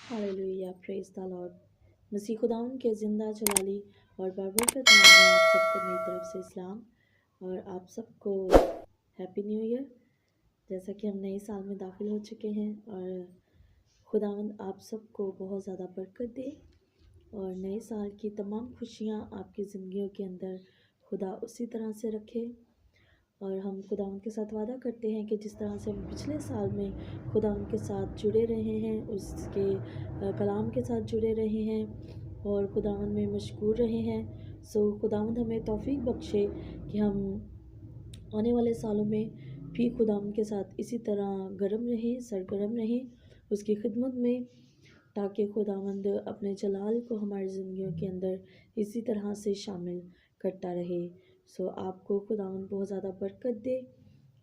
Hallelujah, praise the Lord. मसीह खुदाउन के ज़िंदा जलाली और बाबरकत नाम में आप सबको मेरी तरफ से इस्लाम और आप सबको हैप्पी न्यू ईयर। जैसा कि हम नए साल में दाखिल हो चुके हैं और खुदावंद आप सबको बहुत ज़्यादा बरकत दे और नए साल की तमाम खुशियाँ आपकी ज़िंदगियों के अंदर खुदा उसी तरह से रखे। और हम खुदा उनके साथ वादा करते हैं कि जिस तरह से हम पिछले साल में खुदा उनके साथ जुड़े रहे हैं, उसके कलाम के साथ जुड़े रहे हैं और खुदावंद में मशगूल रहे हैं। सो खुदावंद हमें तौफीक बख्शे कि हम आने वाले सालों में भी खुदावंद के साथ इसी तरह गर्म रहें, सरगर्म रहें उसकी खिदमत में, ताकि खुदावंद अपने जलाल को हमारी ज़िंदगियों के अंदर इसी तरह से शामिल करता रहे। सो आपको खुदावंद बहुत ज़्यादा बरकत दे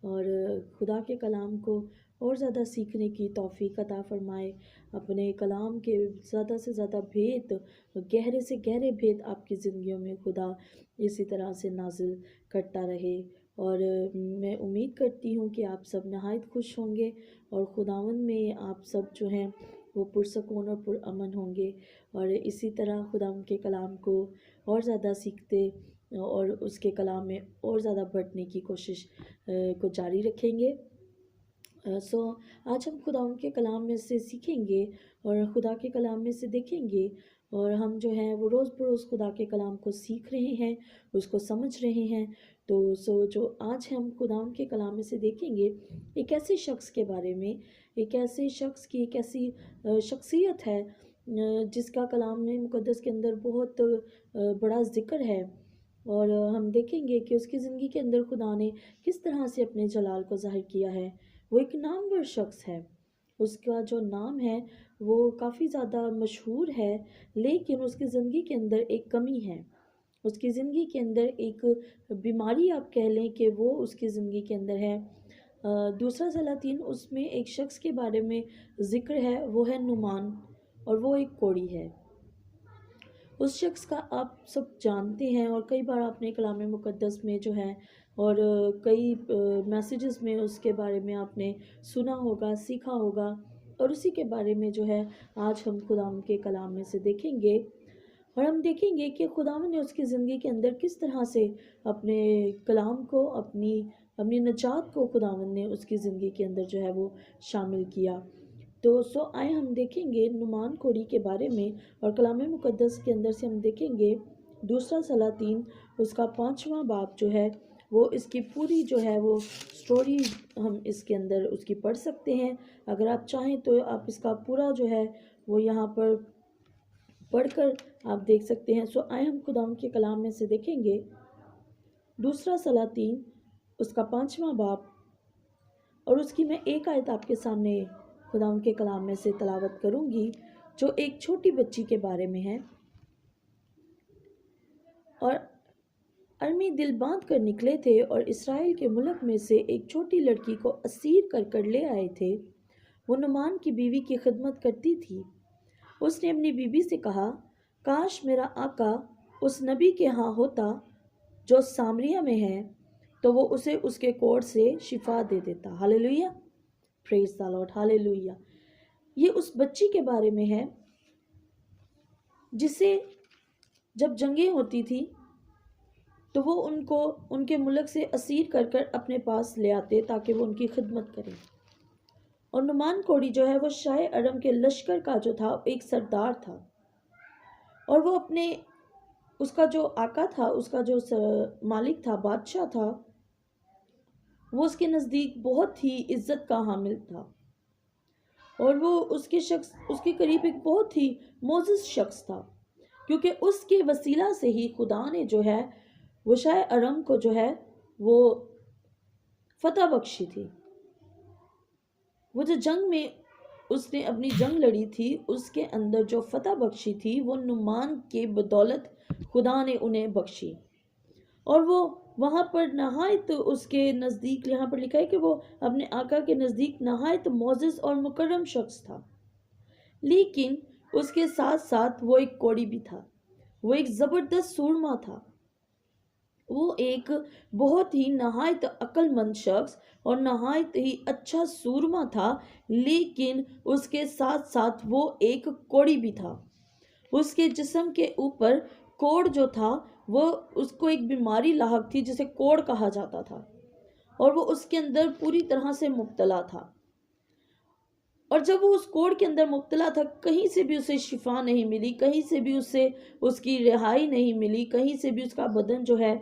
और खुदा के कलाम को और ज़्यादा सीखने की तौफीक अता फ़रमाए। अपने कलाम के ज़्यादा से ज़्यादा भेद, गहरे से गहरे भेद आपकी ज़िंदगियों में खुदा इसी तरह से नाजिल करता रहे। और मैं उम्मीद करती हूँ कि आप सब नहायत खुश होंगे और खुदावंद में आप सब जो हैं वो पुरसकून और पुरअमन होंगे और इसी तरह खुदा के कलाम को और ज़्यादा सीखते और उसके कलाम में और ज़्यादा बढ़ने की कोशिश को जारी रखेंगे। सो आज हम खुदा के कलाम में से सीखेंगे और खुदा के कलाम में से देखेंगे और हम जो हैं वो रोज़ बरोज़ खुदा के कलाम को सीख रहे हैं, उसको समझ रहे हैं। तो जो आज हम खुदा के कलाम में से देखेंगे एक ऐसे शख्स के बारे में, एक ऐसे शख्स की एक ऐसी शख्सियत है जिसका कलाम में मुकद्दस के अंदर बहुत बड़ा ज़िक्र है। और हम देखेंगे कि उसकी ज़िंदगी के अंदर खुदा ने किस तरह से अपने जलाल को ज़ाहिर किया है। वो एक नामवर शख्स है, उसका जो नाम है वो काफ़ी ज़्यादा मशहूर है, लेकिन उसकी ज़िंदगी के अंदर एक कमी है। उसकी ज़िंदगी के अंदर एक बीमारी आप कह लें कि वो उसकी ज़िंदगी के अंदर है। दूसरा सलातीन उसमें एक शख्स के बारे में ज़िक्र है, वो है नुमान और वो एक कोढ़ी है। उस शख्स का आप सब जानते हैं और कई बार आपने कलाम मुक़द्दस में जो है और कई मैसेजेस में उसके बारे में आपने सुना होगा, सीखा होगा और उसी के बारे में जो है आज हम खुदावंद के कलाम में से देखेंगे। और हम देखेंगे कि खुदावंद ने उसकी ज़िंदगी के अंदर किस तरह से अपने कलाम को, अपनी अपनी निजात को खुदावंद ने उसकी ज़िंदगी के अंदर जो है वो शामिल किया। तो आए हम देखेंगे नुमान कोढ़ी के बारे में और कलाम मुक़द्दस के अंदर से हम देखेंगे दूसरा सलातीन उसका 5वां बाब जो है वो इसकी पूरी जो है वो स्टोरी हम इसके अंदर उसकी पढ़ सकते हैं। अगर आप चाहें तो आप इसका पूरा जो है वो यहाँ पर पढ़कर आप देख सकते हैं। सो आए हम खुदावंद के कलाम में से देखेंगे दूसरा सलातीन उसका 5वां बाब और उसकी मैं एक आयत आपके सामने खुदावंद के कलाम में से तलावत करूंगी जो एक छोटी बच्ची के बारे में है। और अरमी दिल बांध कर निकले थे और इसराइल के मुल्क में से एक छोटी लड़की को असीर कर ले आए थे। वो नुमान की बीवी की खिदमत करती थी। उसने अपनी बीवी से कहा, काश मेरा आका उस नबी के यहाँ होता जो सामरिया में है, तो वो उसे उसके कोढ़ से शिफा दे देता। Hallelujah, praise the Lord, hallelujah. ये उस बच्ची के बारे में है जिसे जब जंगें होती थी तो वो उनको उनके मुल्क से असीर कर अपने पास ले आते ताकि वो उनकी खिदमत करें। और नुमान कोढ़ी जो है वो शाह अरम के लश्कर का जो था एक सरदार था और वो अपने उसका जो आका था, उसका जो मालिक था, बादशाह था, वो उसके नज़दीक बहुत ही इज्जत का हामिल था और वो उसके करीब एक बहुत ही मोअज़्ज़ज़ शख्स था, क्योंकि उसके वसीला से ही खुदा ने जो है वो शाह अरम को जो है वो फतह बख्शी थी। वो जो जंग में उसने अपनी जंग लड़ी थी उसके अंदर जो फतह बख्शी थी वो नुमान के बदौलत खुदा ने उन्हें बख्शी। और वो वहाँ पर नहायत उसके नज़दीक, यहाँ पर लिखा है कि वो अपने आका के नज़दीक नहायत मोअज़्ज़ज़ और मुकर्रम शख्स था, लेकिन उसके साथ साथ वो एक कोढ़ी भी था। वो एक ज़बरदस्त सूरमा था। وہ ایک بہت ہی نہایت عقل مند شخص اور نہایت ہی اچھا سورما تھا، لیکن اس کے ساتھ ساتھ وہ ایک کوڑی بھی تھا۔ اس کے جسم کے اوپر کوڑ جو تھا وہ اس کو ایک بیماری لاحق تھی جسے کوڑ کہا جاتا تھا، اور وہ اس کے اندر پوری طرح سے مبتلا تھا۔ اور جب وہ اس کوڑ کے اندر مبتلا تھا، کہیں سے بھی اسے شفا نہیں ملی، کہیں سے بھی اسے اس کی رہائی نہیں ملی، کہیں سے بھی اس کا بدن جو ہے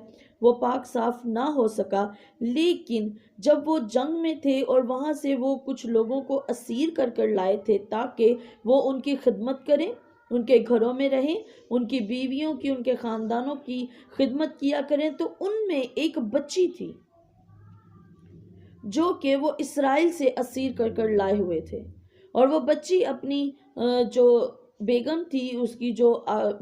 وہ پاک صاف نہ ہو سکا۔ لیکن جب وہ جنگ میں تھے اور وہاں سے وہ کچھ لوگوں کو اسیر کر کر لائے تھے تاکہ وہ ان کی خدمت کریں، ان کے گھروں میں رہیں، ان کی بیویوں کی، ان کے خاندانوں کی خدمت کیا کریں، تو ان میں ایک بچی تھی جو کہ وہ اسرائیل سے اسیر کر کر لائے ہوئے تھے۔ اور وہ بچی اپنی جو بیگم تھی، اس کی جو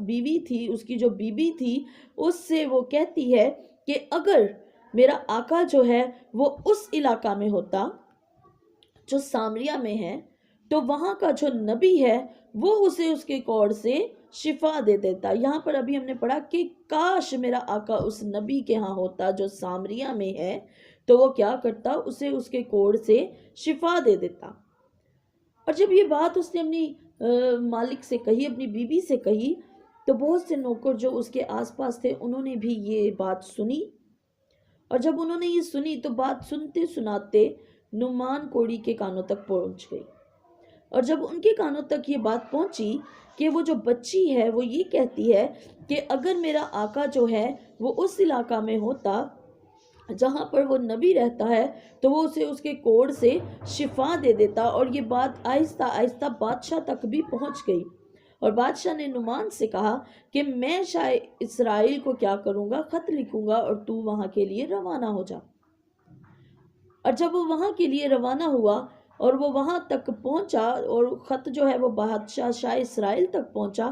بیوی تھی، اس کی جو بیوی تھی، اس سے وہ کہتی ہے کہ اگر میرا آقا جو ہے وہ اس علاقہ میں ہوتا جو سامریہ میں ہے، تو وہاں کا جو نبی ہے وہ اسے اس کے کوڑ سے شفا دے دیتا۔ یہاں پر ابھی ہم نے پڑھا کہ کاش میرا آقا اس نبی کے ہاں ہوتا جو سامریہ میں ہے، تو وہ کیا کرتا، اسے اس کے کوڑ سے شفا دے دیتا۔ اور جب یہ بات اس نے اپنی مالک سے کہی، اپنی بیوی سے کہی، تو بہت سے نوکر جو اس کے آس پاس تھے انہوں نے بھی یہ بات سنی، اور جب انہوں نے یہ سنی تو بات سنتے سناتے نعمان کوڑی کے کانوں تک پہنچ گئی۔ اور جب ان کے کانوں تک یہ بات پہنچی کہ وہ جو بچی ہے وہ یہ کہتی ہے کہ اگر میرا آقا جو ہے وہ اس علاقہ میں ہوتا جہاں پر وہ نبی رہتا ہے، تو وہ اسے اس کے کوڑ سے شفا دے دیتا، اور یہ بات آہستہ آہستہ بادشاہ تک بھی پہنچ گئی۔ اور بادشاہ نے نعمان سے کہا کہ میں شاہ اسرائیل کو کیا کروں گا، خط لکھوں گا اور تو وہاں کے لیے روانہ ہو جا۔ اور جب وہ وہاں کے لیے روانہ ہوا اور وہ وہاں تک پہنچا، اور خط جو ہے وہ بادشاہ شاہ اسرائیل تک پہنچا،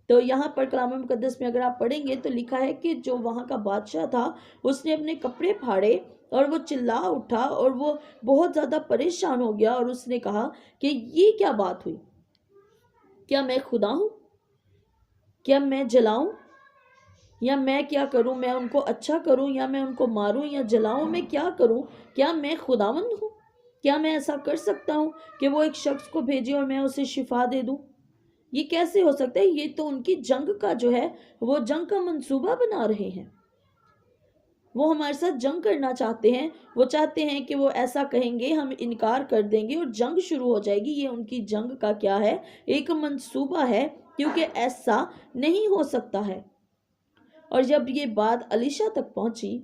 تو یہاں پر کلام مقدس میں اگر آپ پڑھیں گے تو لکھا ہے کہ جو وہاں کا بادشاہ تھا اس نے اپنے کپڑے پھاڑے اور وہ چلا اٹھا اور وہ بہت زیادہ پریشان ہو گیا، اور اس نے کہا کہ یہ کیا بات ہوئی، کیا میں خدا ہوں، کیا میں جلاؤں، یا میں کیا کروں، میں ان کو اچھا کروں یا میں ان کو ماروں یا جلاؤں، میں کیا کروں، کیا میں خداوند ہوں، کیا میں ایسا کر سکتا ہوں کہ وہ ایک شخص کو بھیجے اور میں اسے شفا دے دوں؟ یہ کیسے ہو سکتا ہے؟ یہ تو ان کی جنگ کا جو ہے وہ جنگ کا منصوبہ بنا رہے ہیں، وہ ہمارے ساتھ جنگ کرنا چاہتے ہیں، وہ چاہتے ہیں کہ وہ ایسا کہیں گے ہم انکار کر دیں گے اور جنگ شروع ہو جائے گی۔ یہ ان کی جنگ کا کیا ہے، ایک منصوبہ ہے، کیونکہ ایسا نہیں ہو سکتا ہے۔ اور جب یہ بات علیشا تک پہنچی،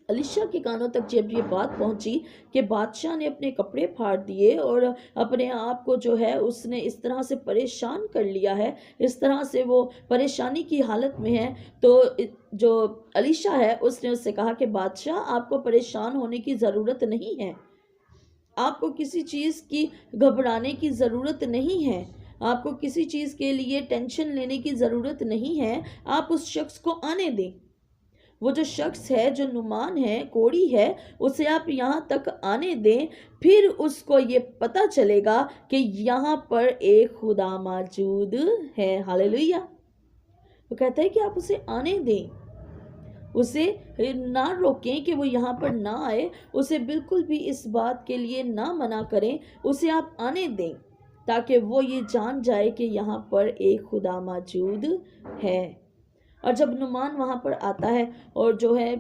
علیشا کے کانوں تک جب یہ بات پہنچی کہ بادشاہ نے اپنے کپڑے پھاڑ دیے اور اپنے آپ کو جو ہے اس نے اس طرح سے پریشان کر لیا ہے، اس طرح سے وہ پریشانی کی حالت میں ہے، تو جو علیشا ہے اس نے اس سے کہا کہ بادشاہ آپ کو پریشان ہونے کی ضرورت نہیں ہے، آپ کو کسی چیز کی گھبرانے کی ضرورت نہیں ہے، آپ کو کسی چیز کے لیے ٹینشن لینے کی ضرورت نہیں ہے، آپ اس شخص کو آنے دیں۔ وہ جو شخص ہے جو نعمان ہے، کوڑی ہے، اسے آپ یہاں تک آنے دیں، پھر اس کو یہ پتا چلے گا کہ یہاں پر ایک خدا موجود ہے۔ ہاللیلویہ۔ وہ کہتا ہے کہ آپ اسے آنے دیں، اسے نہ روکیں کہ وہ یہاں پر نہ آئے، اسے بالکل بھی اس بات کے لیے نہ منع کریں، اسے آپ آنے دیں تاکہ وہ یہ جان جائے کہ یہاں پر ایک خدا موجود ہے۔ اور جب نعمان وہاں پر آتا ہے اور جو ہے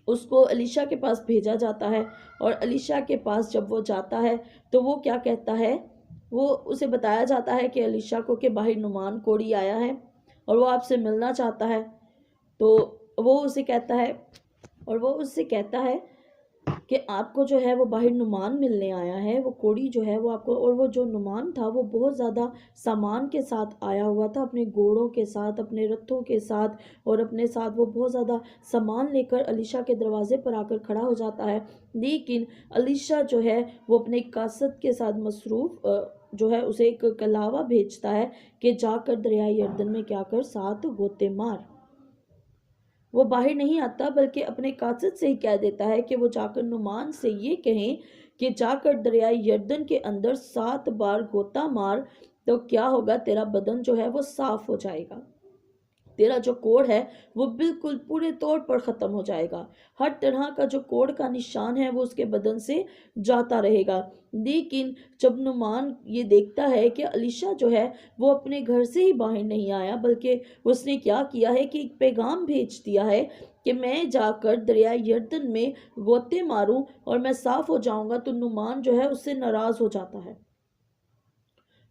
اس کو علیشا کے پاس بھیجا جاتا ہے، اور علیشا کے پاس جب وہ جاتا ہے تو وہ کیا کہتا ہے، وہ اسے بتایا جاتا ہے کہ علیشا کو کہ باہر نعمان کوڑی آیا ہے اور وہ آپ سے ملنا چاہتا ہے، تو وہ اسے کہتا ہے کہ آپ کو جو ہے وہ باہر نعمان ملنے آیا ہے، وہ کوڑی جو ہے وہ آپ کو، اور وہ جو نعمان تھا وہ بہت زیادہ سامان کے ساتھ آیا ہوا تھا، اپنے گھوڑوں کے ساتھ، اپنے رتھوں کے ساتھ، اور اپنے ساتھ وہ بہت زیادہ سامان لے کر علیشا کے دروازے پر آ کر کھڑا ہو جاتا ہے۔ لیکن علیشا جو ہے وہ اپنے قاصد کے ساتھ مصروف جو ہے اسے ایک کلاوہ بھیجتا ہے کہ جا کر دریائے یردن میں کیا کر 7 غوطے مار۔ وہ باہر نہیں آتا بلکہ اپنے قاصد سے ہی کہہ دیتا ہے کہ وہ جا کر نعمان سے یہ کہیں کہ جا کر دریائے یردن کے اندر 7 بار غوطہ مار، تو کیا ہوگا، تیرا بدن جو ہے وہ صاف ہو جائے گا۔ तेरा जो कोढ़ है वो बिल्कुल पूरे तौर पर ख़त्म हो जाएगा। हर तरह का जो कोढ़ का निशान है वो उसके बदन से जाता रहेगा। लेकिन जब नुमान ये देखता है कि अलीशा जो है वो अपने घर से ही बाहर नहीं आया, बल्कि उसने क्या किया है कि एक पैगाम भेज दिया है कि मैं जाकर दरिया यरदन में गोते मारूं और मैं साफ हो जाऊंगा, तो नुमान जो है उससे नाराज़ हो जाता है।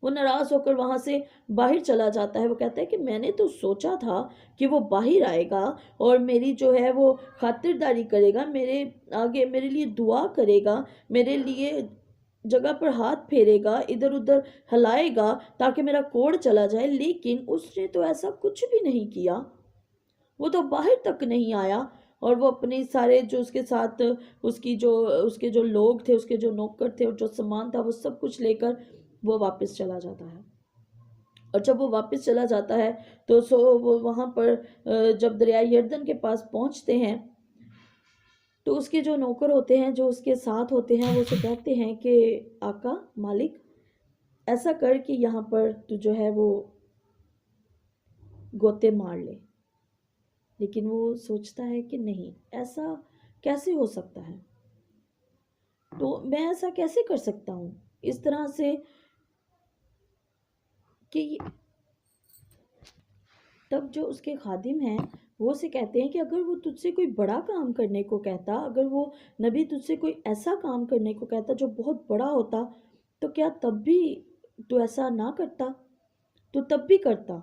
वो नाराज़ होकर वहाँ से बाहर चला जाता है। वो कहता है कि मैंने तो सोचा था कि वो बाहर आएगा और मेरी जो है वो खातिरदारी करेगा, मेरे आगे मेरे लिए दुआ करेगा, मेरे लिए जगह पर हाथ फेरेगा, इधर उधर हिलाएगा ताकि मेरा कोढ़ चला जाए, लेकिन उसने तो ऐसा कुछ भी नहीं किया। वो तो बाहर तक नहीं आया और वो अपने सारे जो उसके साथ उसके जो लोग थे, उसके जो नौकर थे और जो सामान था, वो सब कुछ लेकर वो वापस चला जाता है। और जब वो वापस चला जाता है तो वो वहाँ पर जब दरिया यरदन के पास पहुँचते हैं तो उसके जो नौकर होते हैं, जो उसके साथ होते हैं, वो उसे कहते हैं कि आका मालिक, ऐसा कर कि यहाँ पर तू जो है वो गोते मार ले। लेकिन वो सोचता है कि नहीं, ऐसा कैसे हो सकता है, तो मैं ऐसा कैसे कर सकता हूँ इस तरह से कि तब जो उसके खादिम हैं वो उसे कहते हैं कि अगर वो तुझसे कोई बड़ा काम करने को कहता, अगर वो नबी तुझसे कोई ऐसा काम करने को कहता जो बहुत बड़ा होता, तो क्या तब भी तू ऐसा ना करता, तो तब भी करता।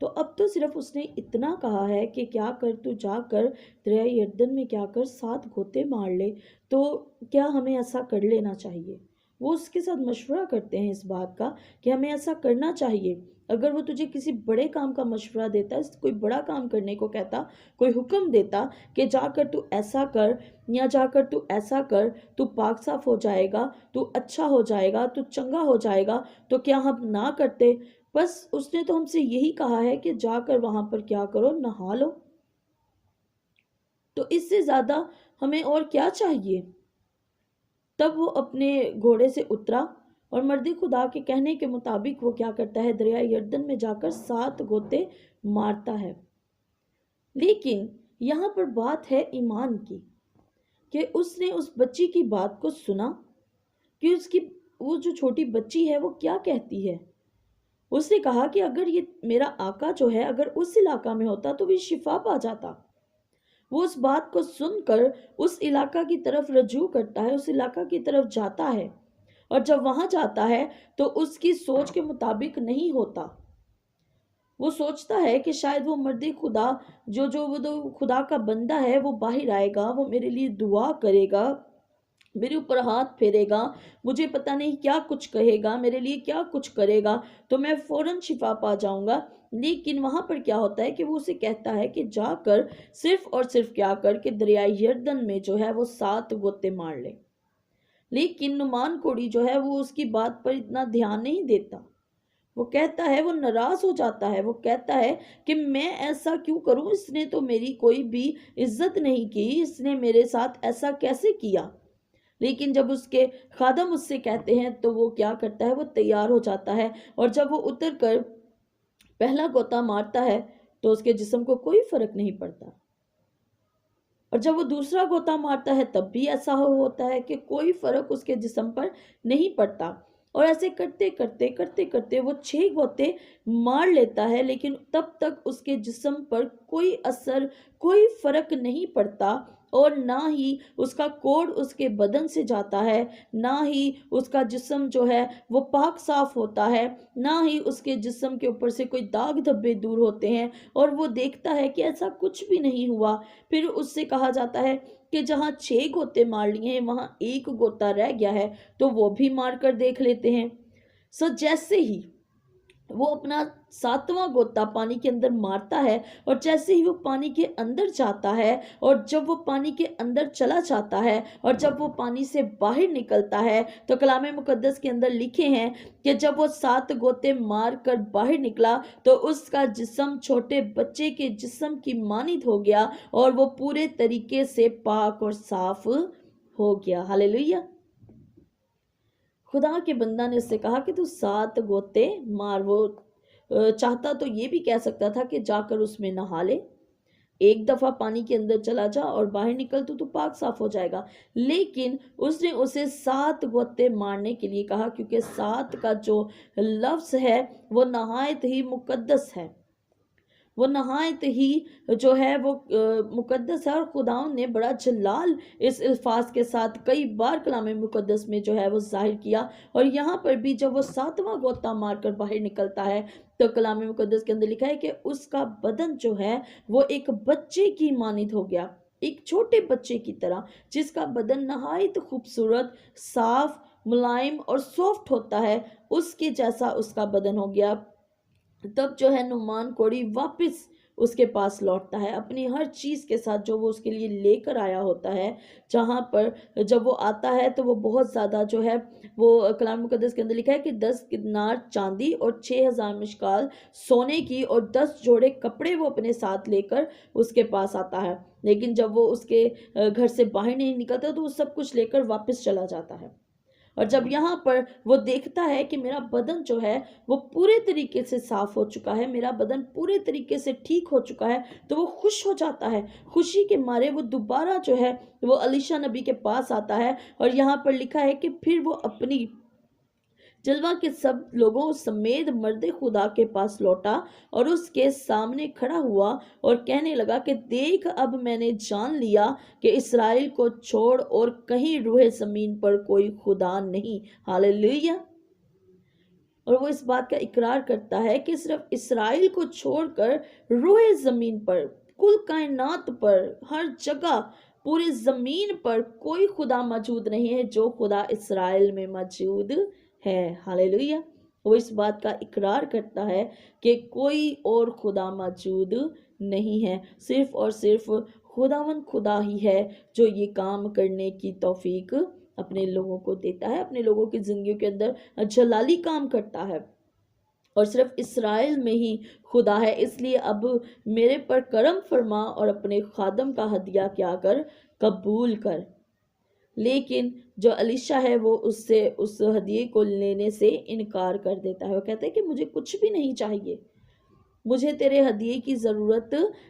तो अब तो सिर्फ उसने इतना कहा है कि क्या कर, तू जाकर दरिया यरदन में क्या कर 7 गोते मार ले, तो क्या हमें ऐसा कर लेना चाहिए। वो उसके साथ मशवरा करते हैं इस बात का कि हमें ऐसा करना चाहिए। अगर वो तुझे किसी बड़े काम का मशवरा देता, कोई बड़ा काम करने को कहता, कोई हुक्म देता कि जाकर तू ऐसा कर या जाकर तू ऐसा कर, तू पाक साफ हो जाएगा, तू अच्छा हो जाएगा, तू चंगा हो जाएगा, तो क्या हम ना करते। बस उसने तो हमसे यही कहा है कि जाकर वहां पर क्या करो, नहा लो, तो इससे ज्यादा हमें और क्या चाहिए। तब वो अपने घोड़े से उतरा और मर्द खुदा के कहने के मुताबिक वो क्या करता है, दरिया यरदन में जाकर 7 गोते मारता है। लेकिन यहाँ पर बात है ईमान की, कि उसने उस बच्ची की बात को सुना कि उसकी वो जो छोटी बच्ची है वो क्या कहती है। उसने कहा कि अगर ये मेरा आका जो है अगर उस इलाका में होता तो भी शिफा पा जाता। वो उस बात को सुनकर उस इलाका की तरफ रजू करता है, उस इलाका की तरफ जाता है, और जब वहां जाता है तो उसकी सोच के मुताबिक नहीं होता। वो सोचता है कि शायद वो मर्द खुदा जो वो तो खुदा का बंदा है, वो बाहर आएगा, वो मेरे लिए दुआ करेगा, मेरे ऊपर हाथ फेरेगा, मुझे पता नहीं क्या कुछ कहेगा, मेरे लिए क्या कुछ करेगा, तो मैं फौरन शिफा पा जाऊंगा। लेकिन वहां पर क्या होता है कि वो उसे कहता है कि जाकर सिर्फ और सिर्फ क्या कर कि दरिया यरदन में जो है वो 7 गोते मार ले। लेकिन नुमान कोड़ी जो है वो उसकी बात पर इतना ध्यान नहीं देता। वो कहता है, वो नाराज हो जाता है, वो कहता है कि मैं ऐसा क्यों करूं, इसने तो मेरी कोई भी इज्जत नहीं की, इसने मेरे साथ ऐसा कैसे किया। लेकिन जब उसके खादम उससे कहते हैं तो वो क्या करता है, वो तैयार हो जाता है, और जब वो उतर कर पहला गोता मारता है तो उसके जिस्म को कोई फर्क नहीं पड़ता, और जब वो दूसरा गोता मारता है तब भी ऐसा होता है कि कोई फर्क उसके जिस्म पर नहीं पड़ता। और ऐसे करते करते करते करते वो 6 गोते मार लेता है, लेकिन तब तक उसके जिस्म पर कोई असर, कोई फर्क नहीं पड़ता, और ना ही उसका कोढ़ उसके बदन से जाता है, ना ही उसका जिस्म जो है वो पाक साफ होता है, ना ही उसके जिस्म के ऊपर से कोई दाग धब्बे दूर होते हैं, और वो देखता है कि ऐसा कुछ भी नहीं हुआ। फिर उससे कहा जाता है कि जहाँ 6 गोते मार लिए हैं वहां 1 गोता रह गया है, तो वो भी मार कर देख लेते हैं। जैसे ही वो अपना 7वां गोता पानी के अंदर मारता है, और जैसे ही वो पानी के अंदर जाता है, और जब वो पानी के अंदर चला जाता है, और जब वो पानी से बाहर निकलता है, तो कलाम मुकद्दस के अंदर लिखे हैं कि जब वो 7 गोते मार कर बाहर निकला तो उसका जिस्म छोटे बच्चे के जिस्म की मानित हो गया, और वो पूरे तरीके से पाक और साफ हो गया। हालेलुया। खुदा के बंदा ने उससे कहा कि तू 7 गोते मार। वो चाहता तो ये भी कह सकता था कि जाकर उसमें नहा ले, एक दफा पानी के अंदर चला जा और बाहर निकल तो पाक साफ हो जाएगा। लेकिन उसने उसे 7 गोते मारने के लिए कहा, क्योंकि 7 का जो लफ्ज है वो नहायत ही मुकद्दस है, वो नहायत ही जो है वो मुकद्दस है। और खुदावंद ने बड़ा जलाल इस अल्फाज के साथ कई बार कलाम मुकद्दस में जो है वो जाहिर किया। और यहाँ पर भी जब वो 7वां गोता मारकर बाहर निकलता है तो कलाम मुकद्दस के अंदर लिखा है कि उसका बदन जो है वो एक बच्चे की मानित हो गया, एक छोटे बच्चे की तरह, जिसका बदन नहायत खूबसूरत, साफ, मुलायम और सॉफ्ट होता है, उसके जैसा उसका बदन हो गया। तब जो है नुमान कोड़ी वापस उसके पास लौटता है अपनी हर चीज़ के साथ जो वो उसके लिए लेकर आया होता है। जहाँ पर जब वो आता है तो वो बहुत ज़्यादा जो है वो कलाम मुकद्दस के अंदर लिखा है कि 10 किनार चांदी और 6000 मिशकाल सोने की और 10 जोड़े कपड़े वो अपने साथ लेकर उसके पास आता है। लेकिन जब वो उसके घर से बाहर नहीं निकलता तो वो सब कुछ लेकर वापस चला जाता है। और जब यहाँ पर वो देखता है कि मेरा बदन जो है वो पूरे तरीके से साफ हो चुका है, मेरा बदन पूरे तरीके से ठीक हो चुका है, तो वो खुश हो जाता है। खुशी के मारे वो दोबारा जो है वो अलीशा नबी के पास आता है। और यहाँ पर लिखा है कि फिर वो अपनी जलवा के सब लोगों समेत मर्द खुदा के पास लौटा और उसके सामने खड़ा हुआ और कहने लगा कि देख, अब मैंने जान लिया कि इसराइल को छोड़ और कहीं रूहे जमीन पर कोई खुदा नहीं। हालेलुया। और वो इस बात का इकरार करता है कि सिर्फ इसराइल को छोड़कर रूहे जमीन पर, कुल कायनात पर, हर जगह पूरी जमीन पर कोई खुदा मौजूद नहीं है जो खुदा इसराइल में मौजूद है। हालेलुया। वो इस बात का इकरार करता है कि कोई और खुदा मौजूद नहीं है, सिर्फ और सिर्फ खुदावंद खुदा ही है जो ये काम करने की तौफीक अपने लोगों को देता है, अपने लोगों की जिंदगी के अंदर जलाली काम करता है। और सिर्फ इसराइल में ही खुदा है। इसलिए अब मेरे पर करम फरमा और अपने खादम का हदिया क्या कर, कबूल कर। लेकिन जो अलीशा है वो उससे उस हदिये को लेने से इनकार कर देता है। वो कहता है कि मुझे कुछ भी नहीं चाहिए, मुझे तेरे हदिये की ज़रूरत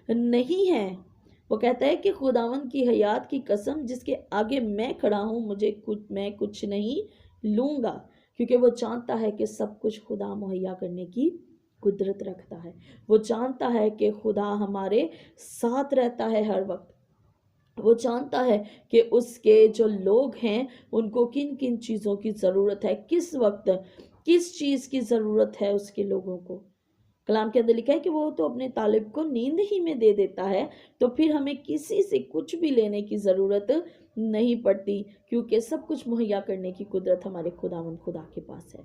नहीं है। वो कहता है कि खुदावंद की हयात की कसम जिसके आगे मैं खड़ा हूँ, मैं कुछ नहीं लूँगा, क्योंकि वो जानता है कि सब कुछ खुदा मुहैया करने की कुदरत रखता है। वो जानता है कि खुदा हमारे साथ रहता है हर वक्त। वो जानता है कि उसके जो लोग हैं उनको किन किन चीज़ों की ज़रूरत है, किस वक्त किस चीज़ की ज़रूरत है उसके लोगों को। कलाम के अंदर लिखा है कि वो तो अपने तालिब को नींद ही में दे देता है, तो फिर हमें किसी से कुछ भी लेने की ज़रूरत नहीं पड़ती, क्योंकि सब कुछ मुहैया करने की कुदरत हमारे खुदावंद खुदा के पास है।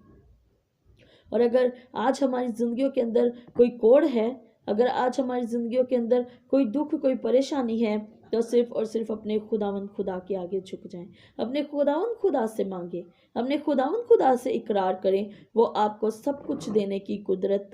और अगर आज हमारी ज़िंदगियों के अंदर कोई कोड़ है, अगर आज हमारी ज़िंदगियों के अंदर कोई दुख, कोई परेशानी है, तो सिर्फ और सिर्फ अपने खुदावंद खुदा के आगे झुक जाएं, अपने खुदावंद खुदा से मांगे, अपने खुदावंद खुदा से इकरार करें। वो आपको सब कुछ देने की कुदरत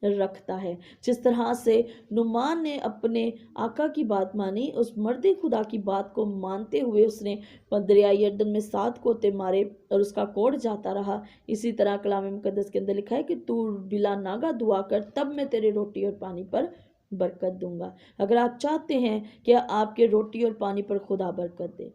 रखता है। जिस तरह से नुमान ने अपने आका की बात मानी, उस मर्द खुदा की बात को मानते हुए उसने दरिया यरदन में 7 गोते मारे और उसका कोढ़ जाता रहा, इसी तरह कलाम मुकद्दस के अंदर लिखा है कि तू बिला नागा दुआ कर, तब मैं तेरे रोटी और पानी पर बरकत दूंगा। अगर आप चाहते हैं कि आपके रोटी और पानी पर खुदा बरकत दे,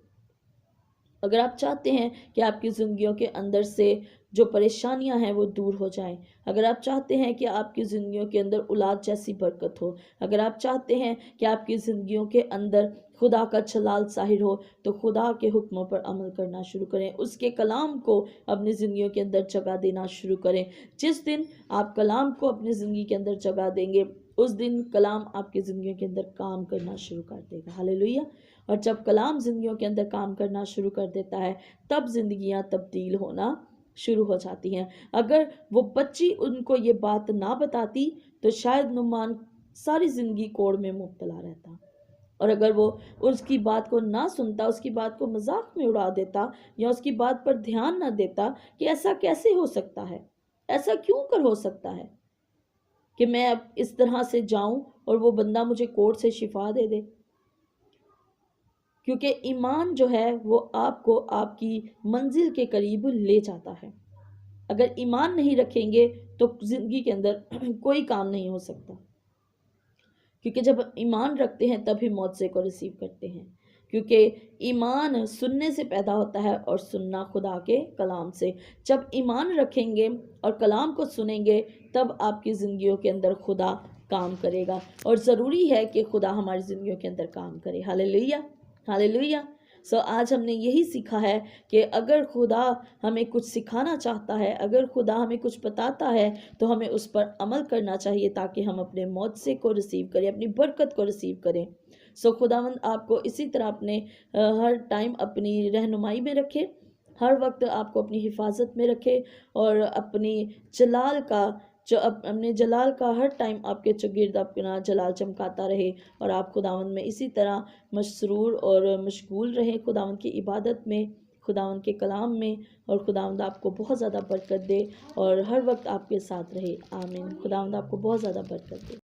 अगर आप चाहते हैं कि आपकी ज़िंदगियों के अंदर से जो परेशानियां हैं वो दूर हो जाएं, अगर आप चाहते हैं कि आपकी ज़िंदगियों के अंदर औलाद जैसी बरकत हो, अगर आप चाहते हैं कि आपकी ज़िंदगियों के अंदर खुदा का जलाल ज़ाहिर हो, तो खुदा के हुक्मों पर अमल करना शुरू करें, उसके कलाम को अपनी ज़िंदगियों के अंदर जगह देना शुरू करें। जिस दिन आप कलाम को अपनी ज़िंदगी के अंदर जगह देंगे, उस दिन कलाम आपकी ज़िंदगी के अंदर काम करना शुरू कर देगा। हालेलुया। और जब कलाम जिंदगियों के अंदर काम करना शुरू कर देता है, तब जिंदगियां तब्दील होना शुरू हो जाती हैं। अगर वो बच्ची उनको ये बात ना बताती तो शायद नुमान सारी जिंदगी कोड़ में मुब्तला रहता। और अगर वो उसकी बात को ना सुनता, उसकी बात को मजाक में उड़ा देता या उसकी बात पर ध्यान ना देता कि ऐसा कैसे हो सकता है, ऐसा क्यों कर हो सकता है कि मैं अब इस तरह से जाऊं और वो बंदा मुझे कोड़ से शिफा दे दे। क्योंकि ईमान जो है वो आपको आपकी मंजिल के करीब ले जाता है। अगर ईमान नहीं रखेंगे تو زندگی کے اندر کوئی کام نہیں ہو سکتا، کیونکہ جب ایمان رکھتے ہیں تب ہی معجزے کو ریسیو کرتے ہیں، کیونکہ ایمان سننے سے پیدا ہوتا ہے اور سننا خدا کے کلام سے۔ جب ایمان رکھیں گے اور کلام کو سنیں گے تب آپ کی زندگیوں کے اندر خدا کام کرے گا، اور ضروری ہے کہ خدا ہماری زندگیوں کے اندر کام کرے۔ ہاللیلویہ، ہاللیلویہ۔ آج ہم نے یہی سیکھا ہے کہ اگر خدا ہمیں کچھ سکھانا چاہتا ہے، اگر خدا ہمیں کچھ بتاتا ہے تو ہمیں اس پر عمل کرنا چاہیے تاکہ ہم اپنے معجزے کو ریسیو کریں، اپنی برکت کو ریسیو کریں۔ خداوند آپ کو اسی طرح اپنے ہر ٹائم اپنی رہنمائی میں رکھے، ہر وقت آپ کو اپنی حفاظت میں رکھے، اور اپنی جلال کا اپنے جلال کا ہر ٹائم آپ کے چگرد اپنا جلال چمکاتا رہے، اور آپ خداوند میں اسی طرح مسرور اور مشغول رہیں، خداوند کی عبادت میں، خداوند کے کلام میں، اور خداوند آپ کو بہت زیادہ برکت دے اور ہر وقت آپ کے ساتھ رہے۔ آمین۔ خداوند آپ کو بہت زیادہ برکت دے۔